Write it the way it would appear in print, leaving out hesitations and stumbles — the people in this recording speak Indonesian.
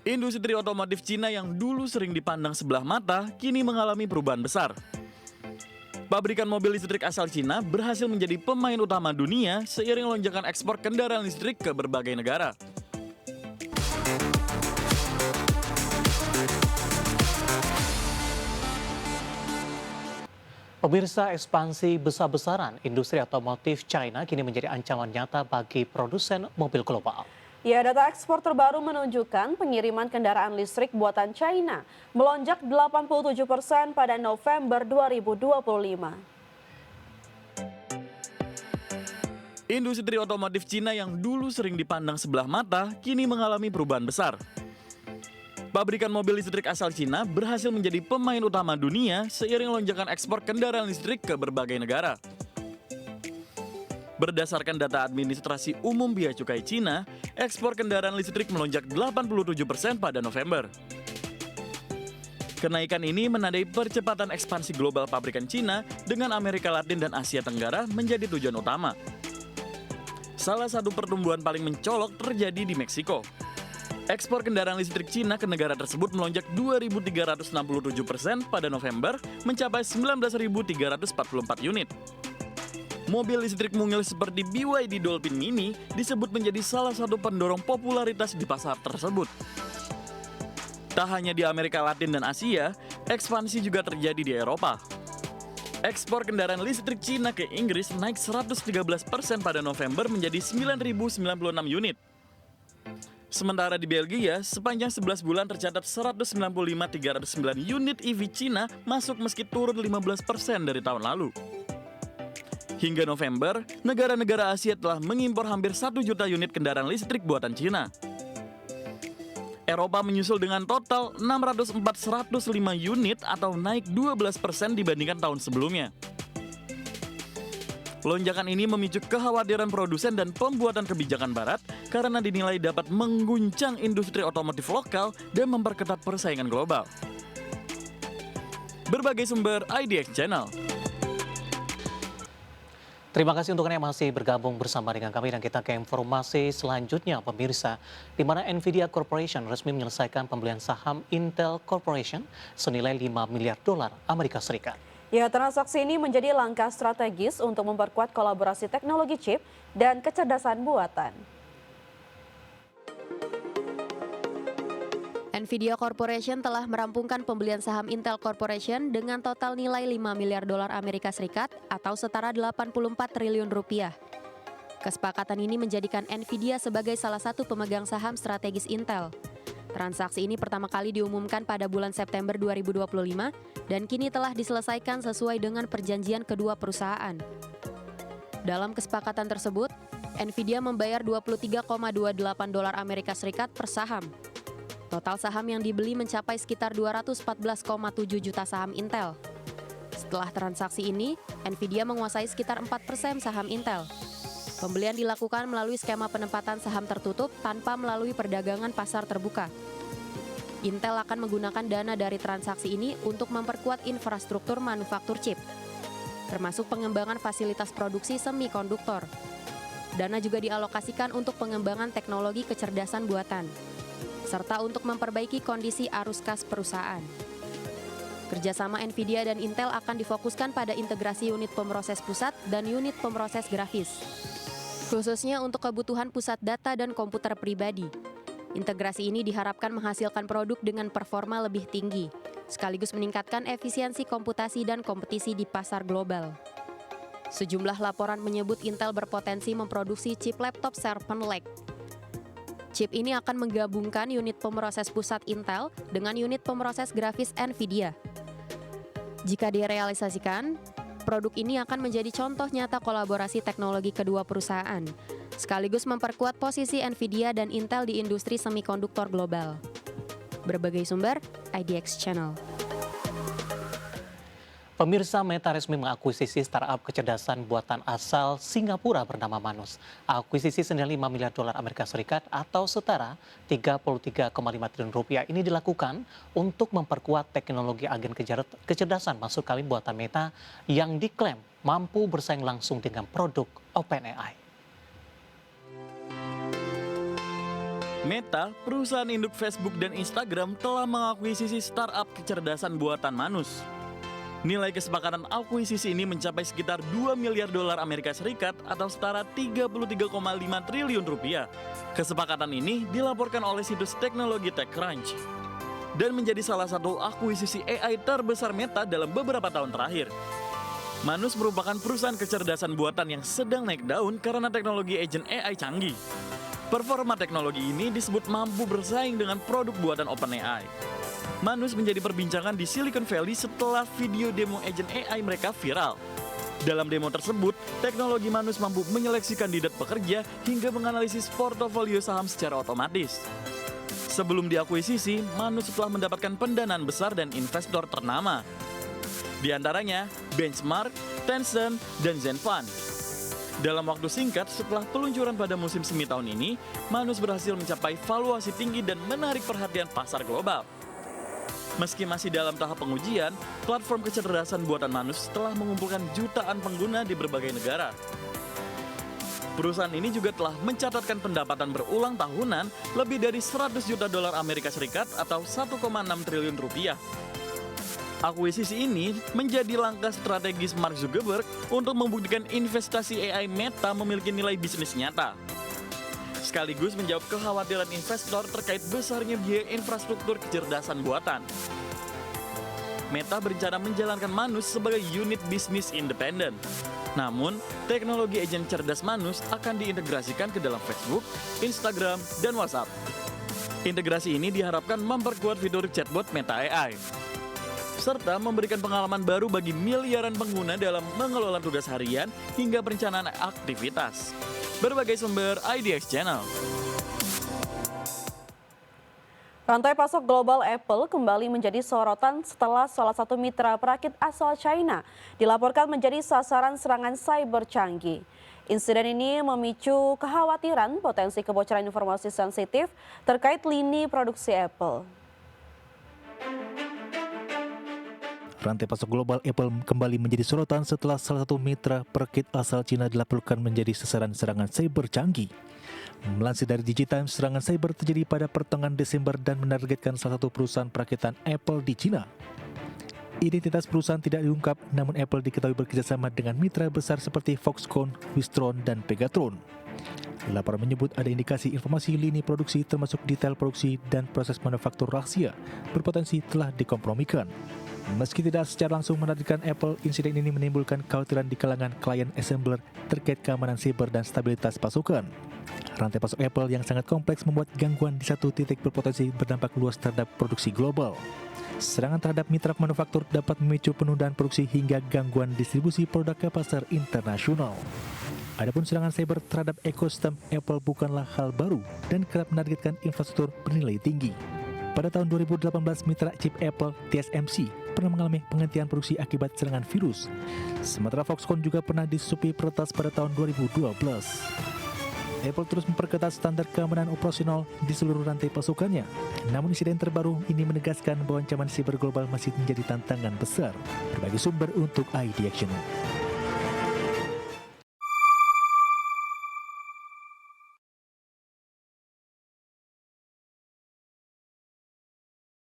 Industri otomotif Cina yang dulu sering dipandang sebelah mata, kini mengalami perubahan besar. Pabrikan mobil listrik asal Cina berhasil menjadi pemain utama dunia seiring lonjakan ekspor kendaraan listrik ke berbagai negara. Pemirsa, ekspansi besar-besaran industri otomotif China kini menjadi ancaman nyata bagi produsen mobil global. Ya, data ekspor terbaru menunjukkan pengiriman kendaraan listrik buatan China melonjak 87% pada November 2025. Industri otomotif Cina yang dulu sering dipandang sebelah mata, kini mengalami perubahan besar. Pabrikan mobil listrik asal Cina berhasil menjadi pemain utama dunia seiring lonjakan ekspor kendaraan listrik ke berbagai negara. Berdasarkan data administrasi umum Bea Cukai Cina, ekspor kendaraan listrik melonjak 87% pada November. Kenaikan ini menandai percepatan ekspansi global pabrikan Cina dengan Amerika Latin dan Asia Tenggara menjadi tujuan utama. Salah satu pertumbuhan paling mencolok terjadi di Meksiko. Ekspor kendaraan listrik Cina ke negara tersebut melonjak 2.367% pada November, mencapai 19.344 unit. Mobil listrik mungil seperti BYD Dolphin Mini disebut menjadi salah satu pendorong popularitas di pasar tersebut. Tak hanya di Amerika Latin dan Asia, ekspansi juga terjadi di Eropa. Ekspor kendaraan listrik Cina ke Inggris naik 113% pada November menjadi 9.096 unit. Sementara di Belgia, sepanjang 11 bulan tercatat 195.309 unit EV Cina masuk meski turun 15% dari tahun lalu. Hingga November, negara-negara Asia telah mengimpor hampir 1 juta unit kendaraan listrik buatan Cina. Eropa menyusul dengan total 604.105 unit atau naik 12% dibandingkan tahun sebelumnya. Lonjakan ini memicu kekhawatiran produsen dan pembuatan kebijakan barat karena dinilai dapat mengguncang industri otomotif lokal dan memperketat persaingan global. Berbagai sumber IDX Channel. Terima kasih untuk Anda yang masih bergabung bersama dengan kami dan kita ke informasi selanjutnya, pemirsa, di mana Nvidia Corporation resmi menyelesaikan pembelian saham Intel Corporation senilai 5 miliar dolar Amerika Serikat. Ya, transaksi ini menjadi langkah strategis untuk memperkuat kolaborasi teknologi chip dan kecerdasan buatan. Nvidia Corporation telah merampungkan pembelian saham Intel Corporation dengan total nilai 5 miliar dolar Amerika Serikat atau setara 84 triliun rupiah. Kesepakatan ini menjadikan Nvidia sebagai salah satu pemegang saham strategis Intel. Transaksi ini pertama kali diumumkan pada bulan September 2025 dan kini telah diselesaikan sesuai dengan perjanjian kedua perusahaan. Dalam kesepakatan tersebut, Nvidia membayar 23,28 dolar Amerika Serikat per saham. Total saham yang dibeli mencapai sekitar 214,7 juta saham Intel. Setelah transaksi ini, Nvidia menguasai sekitar 4% saham Intel. Pembelian dilakukan melalui skema penempatan saham tertutup tanpa melalui perdagangan pasar terbuka. Intel akan menggunakan dana dari transaksi ini untuk memperkuat infrastruktur manufaktur chip, termasuk pengembangan fasilitas produksi semikonduktor. Dana juga dialokasikan untuk pengembangan teknologi kecerdasan buatan, serta untuk memperbaiki kondisi arus kas perusahaan. Kerjasama Nvidia dan Intel akan difokuskan pada integrasi unit pemroses pusat dan unit pemroses grafis, khususnya untuk kebutuhan pusat data dan komputer pribadi. Integrasi ini diharapkan menghasilkan produk dengan performa lebih tinggi, sekaligus meningkatkan efisiensi komputasi dan kompetisi di pasar global. Sejumlah laporan menyebut Intel berpotensi memproduksi chip laptop Serpent Lake. Chip ini akan menggabungkan unit pemroses pusat Intel dengan unit pemroses grafis Nvidia. Jika direalisasikan, produk ini akan menjadi contoh nyata kolaborasi teknologi kedua perusahaan, sekaligus memperkuat posisi Nvidia dan Intel di industri semikonduktor global. Berbagai sumber, IDX Channel. Pemirsa, Meta resmi mengakuisisi startup kecerdasan buatan asal Singapura bernama Manus. Akuisisi senilai 5 miliar dolar Amerika Serikat atau setara 33,5 triliun rupiah ini dilakukan untuk memperkuat teknologi agen kecerdasan masuk kali buatan Meta yang diklaim mampu bersaing langsung dengan produk OpenAI. Meta, perusahaan induk Facebook dan Instagram, telah mengakuisisi startup kecerdasan buatan Manus. Nilai kesepakatan akuisisi ini mencapai sekitar 2 miliar dolar Amerika Serikat atau setara 33,5 triliun rupiah. Kesepakatan ini dilaporkan oleh situs teknologi TechCrunch dan menjadi salah satu akuisisi AI terbesar Meta dalam beberapa tahun terakhir. Manus merupakan perusahaan kecerdasan buatan yang sedang naik daun karena teknologi agent AI canggih. Performa teknologi ini disebut mampu bersaing dengan produk buatan OpenAI. Manus menjadi perbincangan di Silicon Valley setelah video demo agent AI mereka viral. Dalam demo tersebut, teknologi Manus mampu menyeleksi kandidat pekerja hingga menganalisis portofolio saham secara otomatis. Sebelum diakuisisi, Manus telah mendapatkan pendanaan besar dan investor ternama. Di antaranya Benchmark, Tencent, dan Zenfund. Dalam waktu singkat setelah peluncuran pada musim semi tahun ini, Manus berhasil mencapai valuasi tinggi dan menarik perhatian pasar global. Meski masih dalam tahap pengujian, platform kecerdasan buatan Manus telah mengumpulkan jutaan pengguna di berbagai negara. Perusahaan ini juga telah mencatatkan pendapatan berulang tahunan lebih dari 100 juta dolar Amerika Serikat atau 1,6 triliun rupiah. Akuisisi ini menjadi langkah strategis Mark Zuckerberg untuk membuktikan investasi AI Meta memiliki nilai bisnis nyata. Sekaligus menjawab kekhawatiran investor terkait besarnya biaya infrastruktur kecerdasan buatan. Meta berencana menjalankan Manus sebagai unit bisnis independen. Namun, teknologi agent cerdas Manus akan diintegrasikan ke dalam Facebook, Instagram, dan WhatsApp. Integrasi ini diharapkan memperkuat fitur chatbot Meta AI, serta memberikan pengalaman baru bagi miliaran pengguna dalam mengelola tugas harian hingga perencanaan aktivitas. Berbagai sumber IDX Channel. Rantai pasok global Apple kembali menjadi sorotan setelah salah satu mitra perakit asal China dilaporkan menjadi sasaran serangan cyber canggih. Insiden ini memicu kekhawatiran potensi kebocoran informasi sensitif terkait lini produksi Apple. Rantai pasok global Apple kembali menjadi sorotan setelah salah satu mitra perakit asal Cina dilaporkan menjadi sasaran serangan cyber canggih. Melansir dari DigiTimes, serangan cyber terjadi pada pertengahan Desember dan menargetkan salah satu perusahaan perakitan Apple di Cina. Identitas perusahaan tidak diungkap, namun Apple diketahui bekerjasama dengan mitra besar seperti Foxconn, Wistron, dan Pegatron. Laporan menyebut ada indikasi informasi lini produksi termasuk detail produksi dan proses manufaktur rahasia berpotensi telah dikompromikan. Meski tidak secara langsung menargetkan Apple, insiden ini menimbulkan kekhawatiran di kalangan klien assembler terkait keamanan siber dan stabilitas pasukan. Rantai pasok Apple yang sangat kompleks membuat gangguan di satu titik berpotensi berdampak luas terhadap produksi global. Serangan terhadap mitra manufaktur dapat memicu penundaan produksi hingga gangguan distribusi produk ke pasar internasional. Adapun serangan cyber terhadap ekosistem Apple bukanlah hal baru dan kerap menargetkan infrastruktur bernilai tinggi. Pada tahun 2018, mitra chip Apple, TSMC, pernah mengalami penghentian produksi akibat serangan virus. Sementara Foxconn juga pernah disusupi peretas pada tahun 2012. Apple terus memperketat standar keamanan operasional di seluruh rantai pasukannya. Namun insiden terbaru ini menegaskan bahwa ancaman siber global masih menjadi tantangan besar. Berbagi sumber untuk IDX Channel.